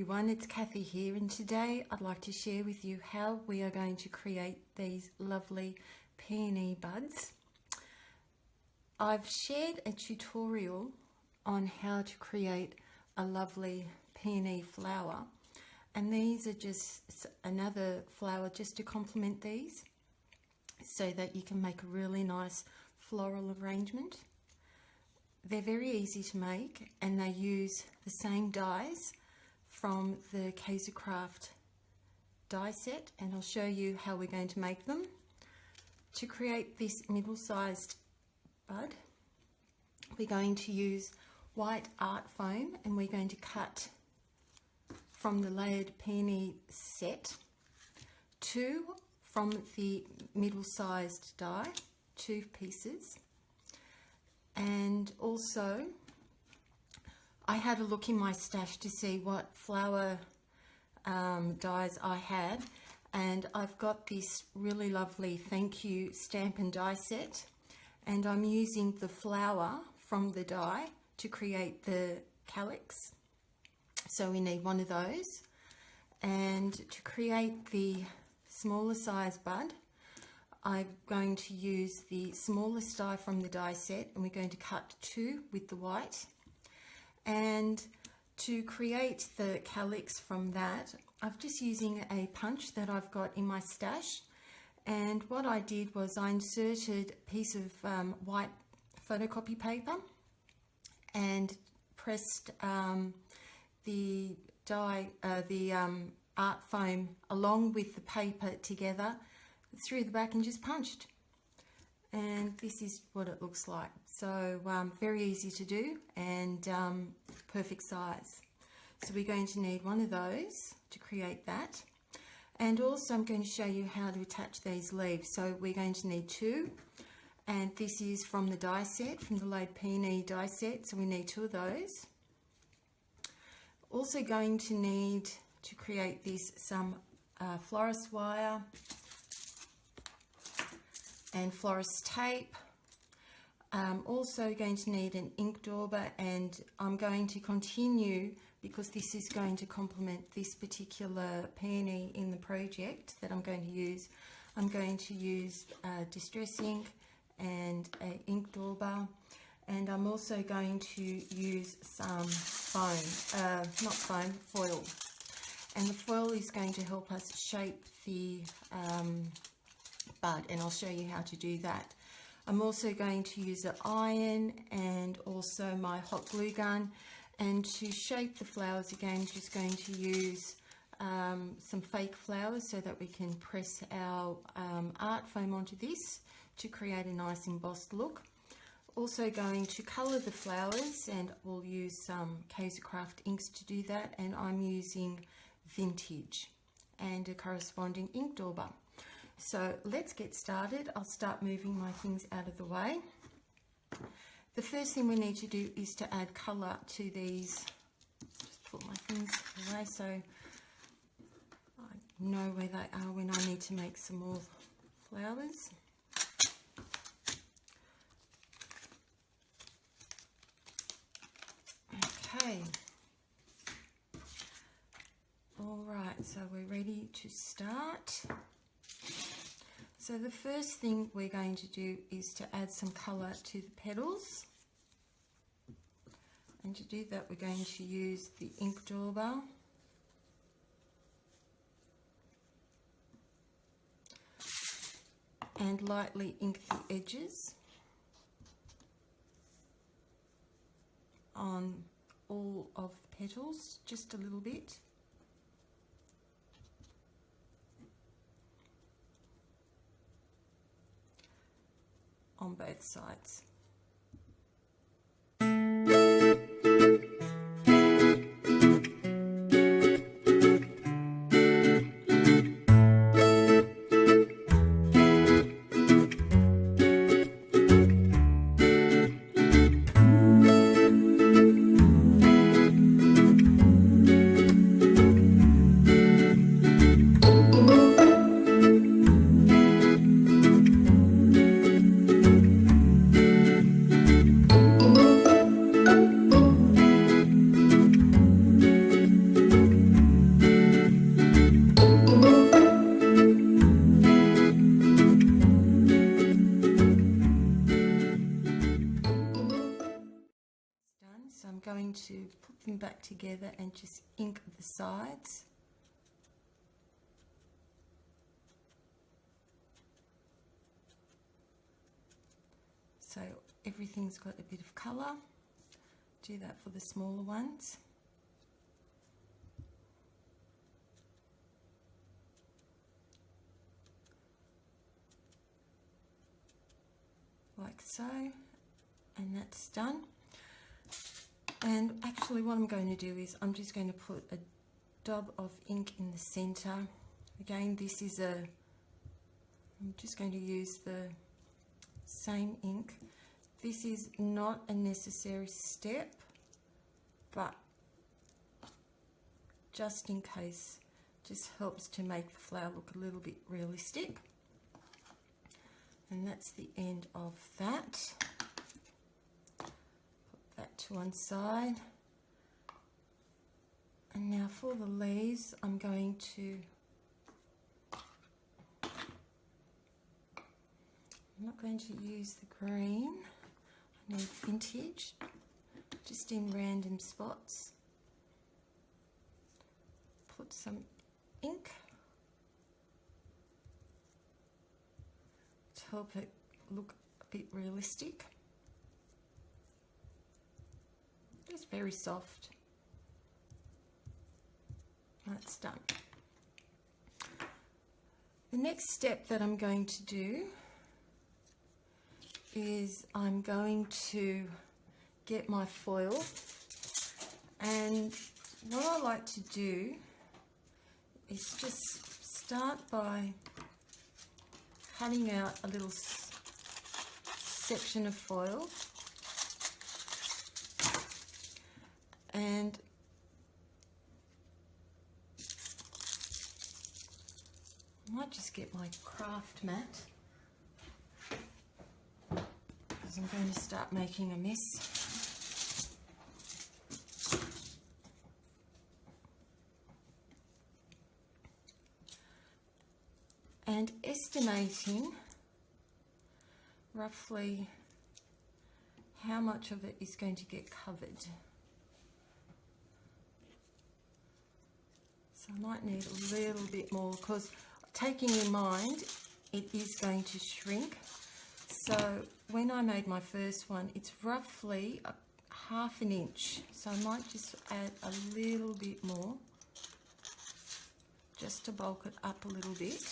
everyone, it's Kathy here, and today I'd like to share with you how we are going to create these lovely peony buds. I've shared a tutorial on how to create a lovely peony flower, and these are just another flower just to complement these so that you can make a really nice floral arrangement. They're very easy to make and they use the same dies from the Kaisercraft die set, and I'll show you how we're going to make them. To create this middle-sized bud, we're going to use white art foam, and we're going to cut from the layered peony set 2 from the middle-sized die, 2 pieces. And also I had a look in my stash to see what flower dies I had, and I've got this really lovely thank you stamp and die set, and I'm using the flower from the die to create the calyx. So we need one of those, and to create the smaller size bud I'm going to use the smallest die from the die set, and we're going to cut 2 with the white. And to create the calyx from that, I'm just using a punch that I've got in my stash. And what I did was I inserted a piece of white photocopy paper and pressed the art foam along with the paper together through the back and just punched, and this is what it looks like. So very easy to do and perfect size. So we're going to need one of those to create that, and also I'm going to show you how to attach these leaves. So we're going to need 2, and this is from the die set, from the layered peony die set, so we need 2 of those. Also going to need to create this some florist wire and florist tape. Also going to need an ink dauber, and I'm going to continue because this is going to complement this particular peony in the project that I'm going to use. I'm going to use distress ink and an ink dauber, and I'm also going to use some foam, not foam, foil. And the foil is going to help us shape the bud, and I'll show you how to do that. I'm also going to use an iron and also my hot glue gun, and to shape the flowers again, just going to use some fake flowers so that we can press our art foam onto this to create a nice embossed look. Also going to colour the flowers, and we'll use some Kaisercraft inks to do that, and I'm using vintage and a corresponding ink dauber. So let's get started. I'll start moving my things out of the way. The first thing we need to do is to add colour to these. Just put my things away so I know where they are when I need to make some more flowers. Okay. All right, so we're ready to start. So the first thing we're going to do is to add some colour to the petals, and to do that we're going to use the ink dauber and lightly ink the edges on all of the petals, just a little bit. On both sides. back together and just ink the sides. So everything's got a bit of colour. Do that for the smaller ones. Like so, and that's done. And actually what I'm going to do is I'm just going to put a dab of ink in the center. Again, this is I'm just going to use the same ink. This is not a necessary step, but just in case, just helps to make the flower look a little bit realistic. And that's the end of that. Put that to one side. And now for the leaves, I'm going to, I'm not going to use the green. I need vintage, just in random spots. Put some ink to help it look a bit realistic. It's very soft. That's done. The next step that I'm going to do is I'm going to get my foil, and what I like to do is just start by cutting out a little section of foil, and I might just get my craft mat because I'm going to start making a mess. And estimating roughly how much of it is going to get covered. So I might need a little bit more, because taking in mind it is going to shrink. So when I made my first one, it's roughly half an inch. So I might just add a little bit more just to bulk it up a little bit.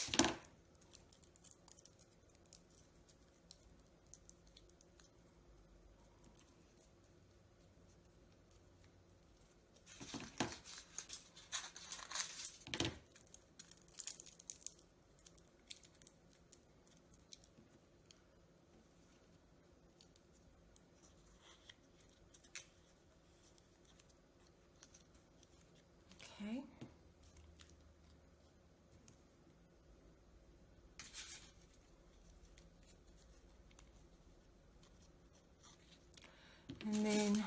Okay. And then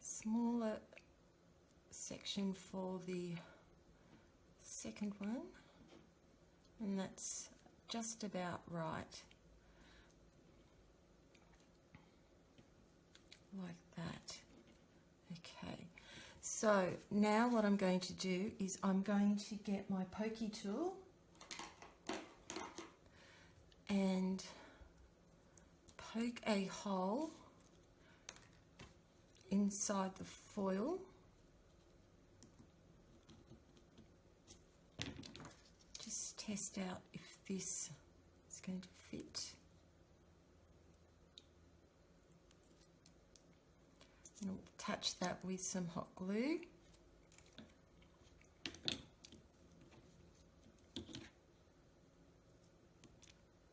smaller section for the second one, and that's just about right. Like that. Okay, so now what I'm going to do is I'm going to get my pokey tool and poke a hole inside the foil. Just test out if this is going to fit. And I'll attach that with some hot glue.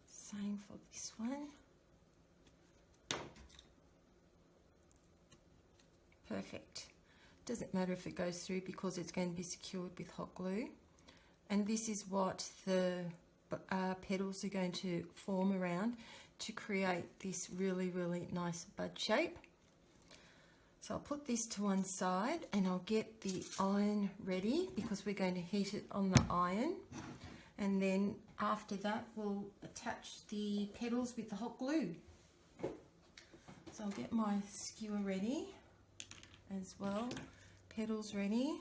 Same for this one. Perfect. Doesn't matter if it goes through because it's going to be secured with hot glue. And this is what the petals are going to form around to create this really, really nice bud shape. So I'll put this to one side and I'll get the iron ready because we're going to heat it on the iron. and then after that we'll attach the petals with the hot glue. So I'll get my skewer ready as well, petals ready.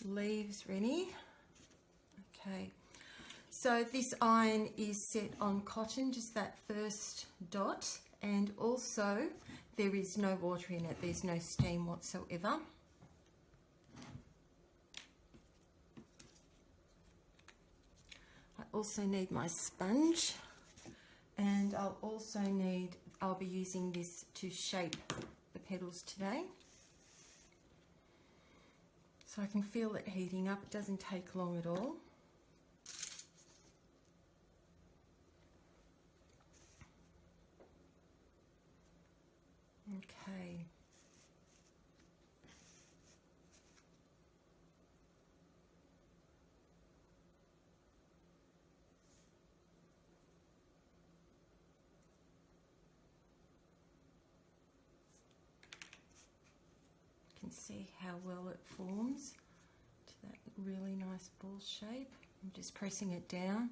Leaves ready. Okay, so this iron is set on cotton, just that first dot, and also there is no water in it, there's no steam whatsoever. I also need my sponge, and I'll be using this to shape the petals today. So I can feel it heating up, it doesn't take long at all. Okay. You can see how well it forms to that really nice ball shape. I'm just pressing it down.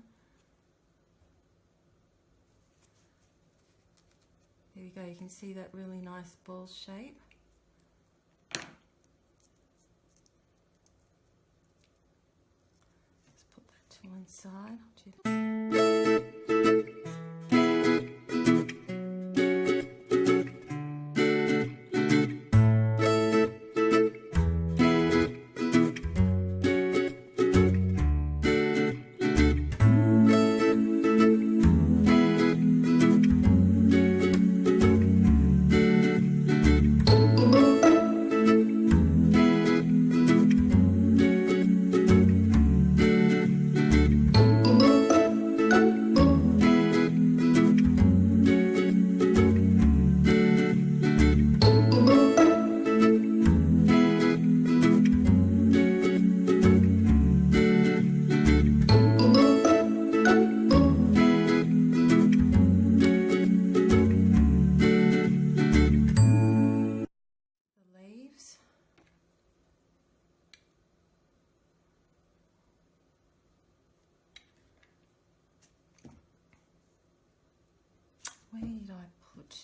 There we go, you can see that really nice ball shape. Let's put that to one side. Where did I put?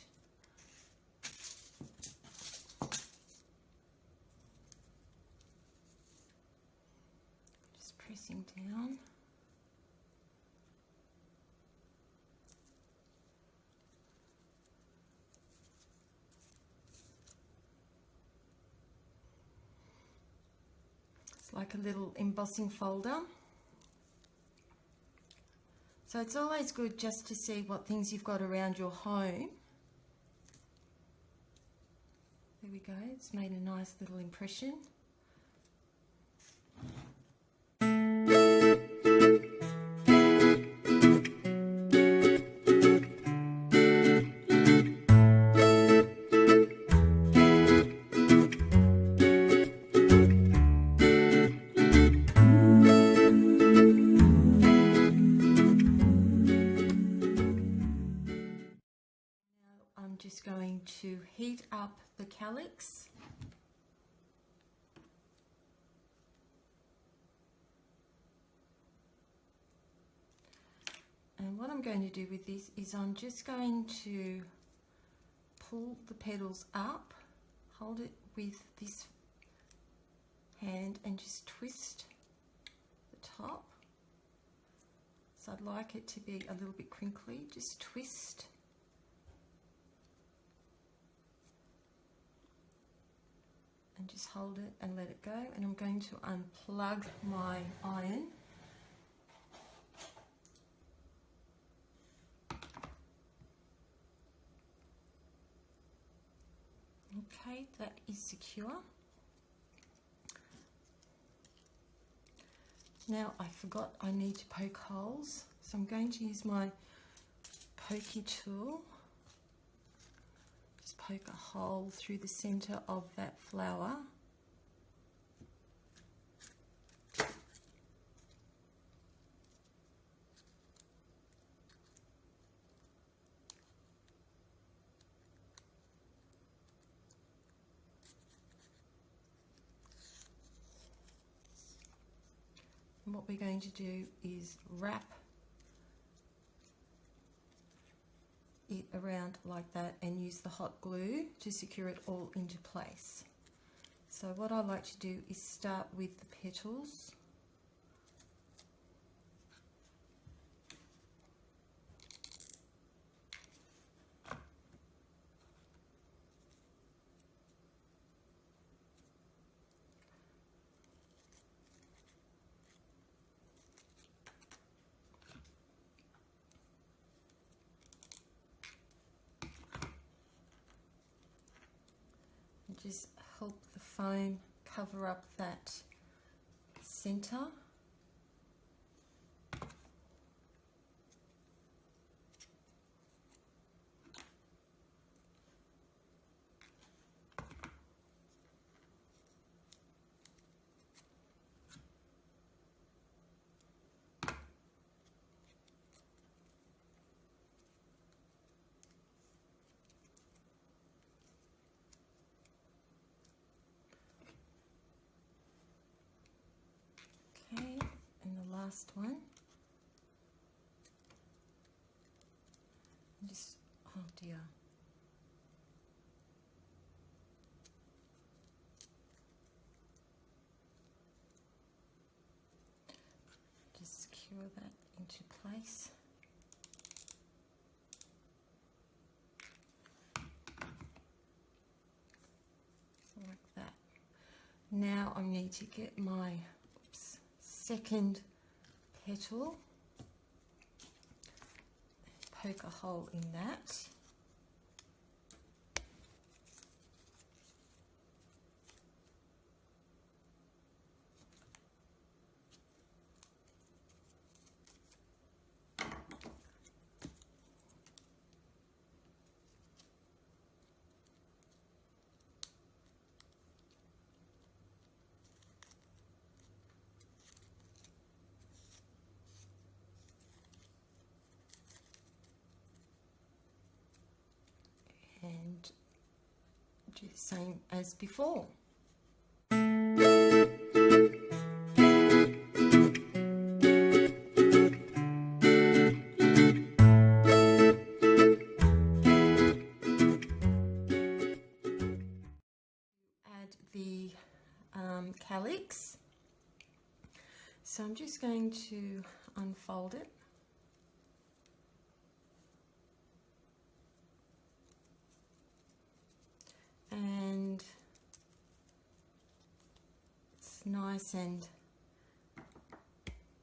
Just pressing down. It's like a little embossing folder. So it's always good just to see what things you've got around your home. There we go, it's made a nice little impression. Just going to heat up the calyx. And what I'm going to do with this is I'm just going to pull the petals up, hold it with this hand and just twist the top. So I'd like it to be a little bit crinkly, just twist. And just hold it and let it go, and I'm going to unplug my iron. Okay, that is secure. Now I forgot I need to poke holes, so I'm going to use my pokey tool. Poke a hole through the center of that flower. And what we're going to do is wrap it around like that and use the hot glue to secure it all into place. So what I like to do is start with the petals. Just help the foam cover up that center. Okay, and the last one. Just, oh dear. Just secure that into place. Like that. Now I need to get my second petal, poke a hole in that. And do the same as before. Add the calyx. So I'm just going to unfold it. And it's nice and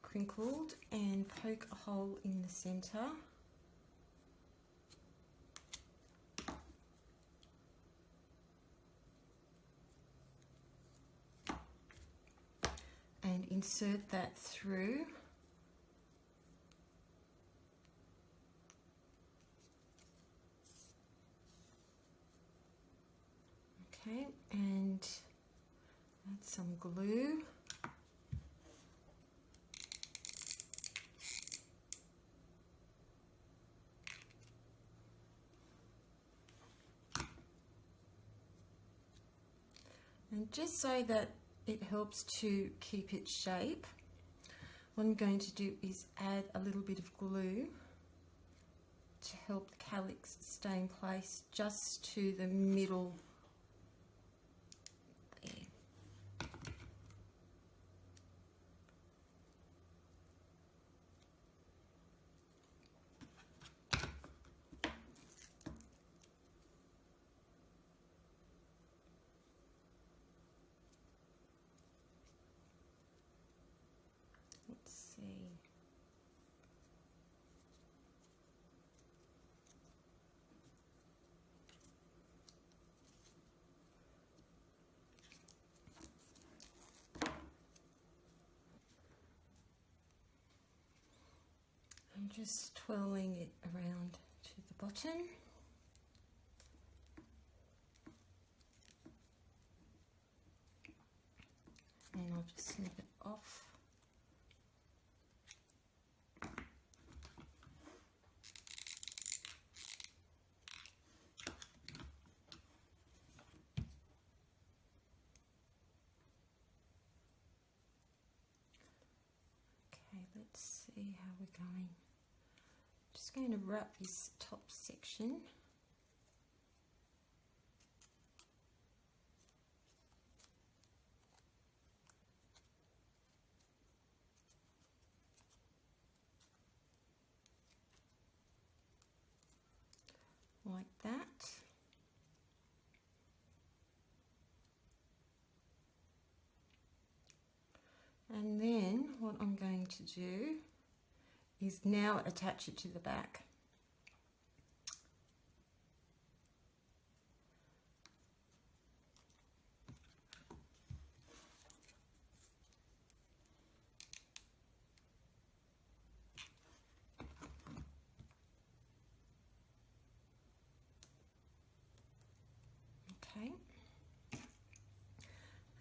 crinkled, and poke a hole in the center. And insert that through. Okay, and add some glue. And just so that it helps to keep its shape, what I'm going to do is add a little bit of glue to help the calyx stay in place just to the middle there. Let's see. I'm just twirling it around to the bottom. And I'll just snip it off. let's see how we're going. Just going to wrap this top section. Like that. And then what I'm going to do is now attach it to the back. Okay.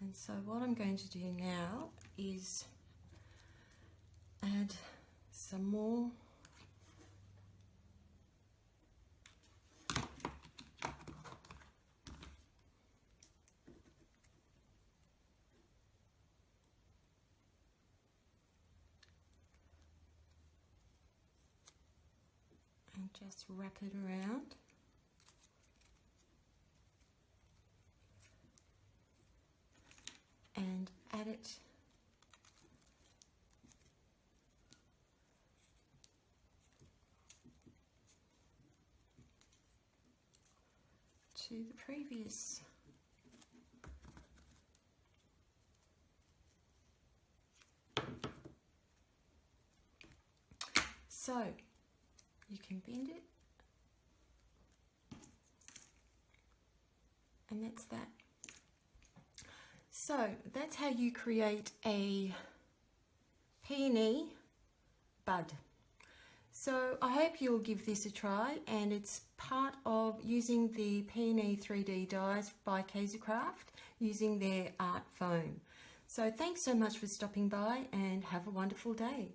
And so what I'm going to do now is add some more and just wrap it around. And add it to the previous. So you can bend it, and that's that. So that's how you create a peony bud. So I hope you'll give this a try, and it's part of using the Peony 3D dies by Kaisercraft using their art foam. So thanks so much for stopping by, and have a wonderful day.